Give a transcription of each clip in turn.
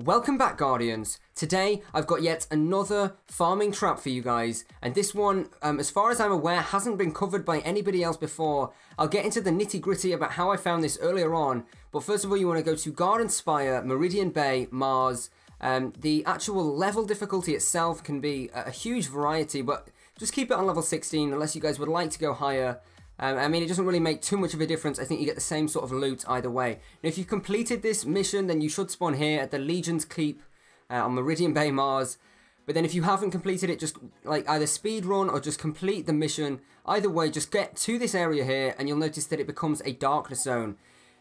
Welcome back, Guardians. Today I've got yet another farming trap for you guys, and this one, as far as I'm aware, hasn't been covered by anybody else before. I'll get into the nitty gritty about how I found this earlier on, but first of all you want to go to Garden Spire, Meridian Bay, Mars. The actual level difficulty itself can be a huge variety, but just keep it on level 16 unless you guys would like to go higher. I mean, it doesn't really make too much of a difference. I think you get the same sort of loot either way. Now, if you've completed this mission, then you should spawn here at the Legion's Keep on Meridian Bay, Mars. But then if you haven't completed it, just like either speed run or just complete the mission. Either way, just get to this area here and you'll notice that it becomes a darkness zone.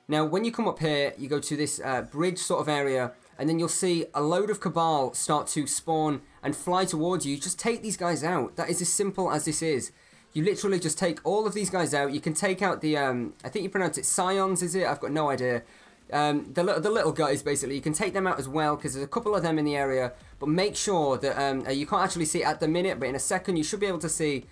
Now, when you come up here, you go to this bridge sort of area, and then you'll see a load of Cabal start to spawn and fly towards you. Just take these guys out. That is as simple as this is. You literally just take all of these guys out. You can take out the, I think you pronounce it Scions, is it? I've got no idea. The little guys, basically. You can take them out as well, because there's a couple of them in the area. But make sure that, you can't actually see it at the minute, but in a second you should be able to see.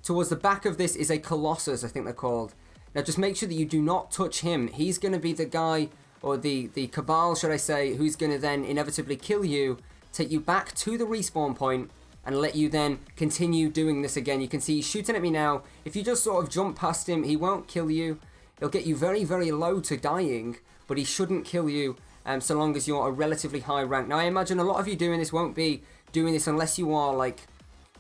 Towards the back of this is a Colossus, I think they're called. Now just make sure that you do not touch him. He's going to be the guy, or the Cabal, should I say, who's going to then inevitably kill you, take you back to the respawn point, and let you then continue doing this again. You can see he's shooting at me now. If you just sort of jump past him, he won't kill you. He'll get you very, very low to dying, but he shouldn't kill you so long as you're a relatively high rank. Now, I imagine a lot of you doing this won't be doing this unless you are like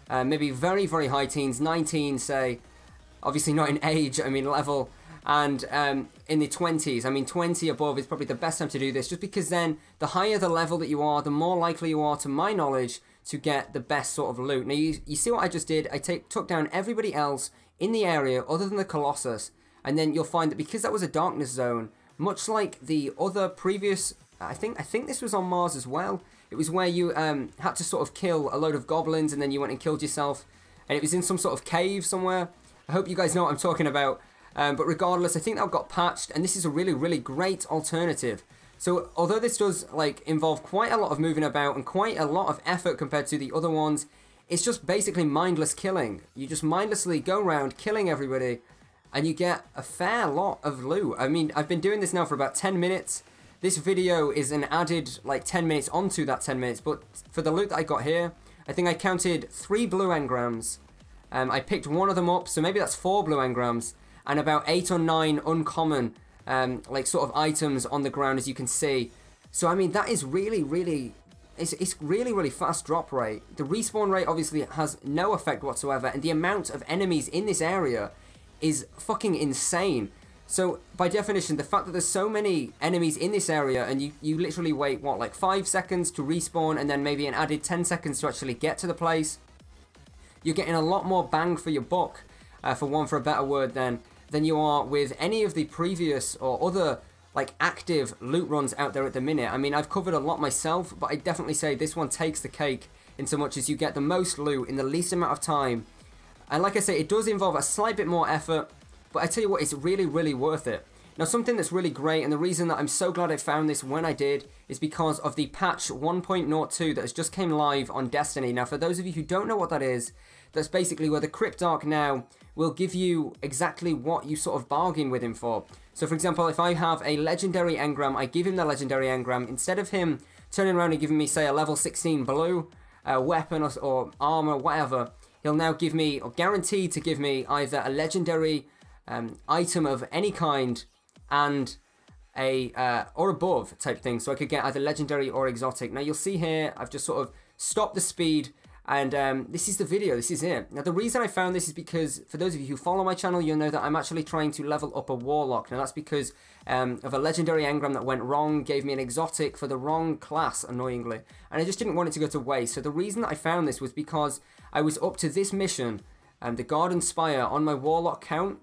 maybe very, very high teens, 19, say. Obviously not in age, I mean level. And in the 20s, I mean 20 above is probably the best time to do this, just because then the higher the level that you are, the more likely you are, to my knowledge, to get the best sort of loot. Now you see what I just did? I took down everybody else in the area other than the Colossus, and then you'll find that because that was a darkness zone, much like the other previous, I think this was on Mars as well. It was where you had to sort of kill a load of goblins and then you went and killed yourself, and it was in some sort of cave somewhere. I hope you guys know what I'm talking about. But regardless, I think that got patched, and this is a really, really great alternative. So although this does like involve quite a lot of moving about and quite a lot of effort compared to the other ones, it's just basically mindless killing. You just mindlessly go around killing everybody, and you get a fair lot of loot. I mean, I've been doing this now for about 10 minutes. This video is an added like 10 minutes onto that 10 minutes, but for the loot that I got here, I think I counted 3 blue engrams. I picked one of them up, so maybe that's 4 blue engrams, and about 8 or 9 uncommon like sort of items on the ground, as you can see. So I mean, that is really, really, it's really, really fast drop rate. The respawn rate obviously has no effect whatsoever, and the amount of enemies in this area is fucking insane. So by definition, the fact that there's so many enemies in this area, and you literally wait, what, like 5 seconds to respawn, and then maybe an added 10 seconds to actually get to the place, you're getting a lot more bang for your buck, for a better word, than you are with any of the previous or other like active loot runs out there at the minute. I mean, I've covered a lot myself, but I definitely say this one takes the cake in so much as you get the most loot in the least amount of time. And like I say, it does involve a slight bit more effort, but I tell you what, it's really, really worth it. Now, something that's really great, and the reason that I'm so glad I found this when I did, is because of the patch 1.02 that has just came live on Destiny. Now, for those of you who don't know what that is, that's basically where the Cryptarch now will give you exactly what you sort of bargain with him for. So, for example, if I have a legendary engram, I give him the legendary engram. Instead of him turning around and giving me, say, a level 16 blue weapon or armor, whatever, he'll now give me, or guaranteed to give me, either a legendary item of any kind and a or above type thing, so I could get either legendary or exotic. Now you'll see here I've just sort of stopped the speed, and this is the video, this is it. Now the reason I found this is because, for those of you who follow my channel, you'll know that I'm actually trying to level up a warlock. Now that's because of a legendary engram that went wrong, gave me an exotic for the wrong class, annoyingly, and I just didn't want it to go to waste. So the reason that I found this was because I was up to this mission, the Garden Spire, on my warlock count,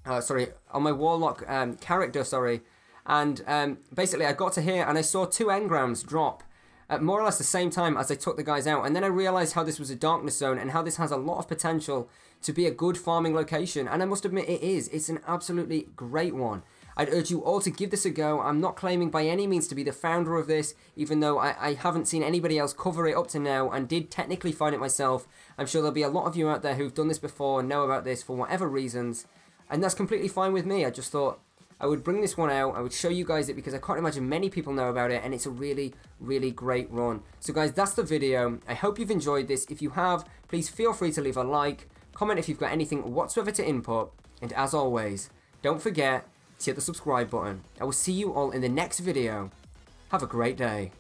on my warlock character, and basically I got to here and I saw 2 engrams drop at more or less the same time as I took the guys out, and then I realized how this was a darkness zone and how this has a lot of potential to be a good farming location, and I must admit it is. It's an absolutely great one. I'd urge you all to give this a go. I'm not claiming by any means to be the founder of this, even though I haven't seen anybody else cover it up to now, and did technically find it myself. I'm sure there'll be a lot of you out there who've done this before and know about this for whatever reasons, and that's completely fine with me. I just thought I would bring this one out, I would show you guys it because I can't imagine many people know about it, and it's a really, really great run. So guys, that's the video. I hope you've enjoyed this. If you have, please feel free to leave a like, comment if you've got anything whatsoever to input, and as always, don't forget to hit the subscribe button. I will see you all in the next video. Have a great day.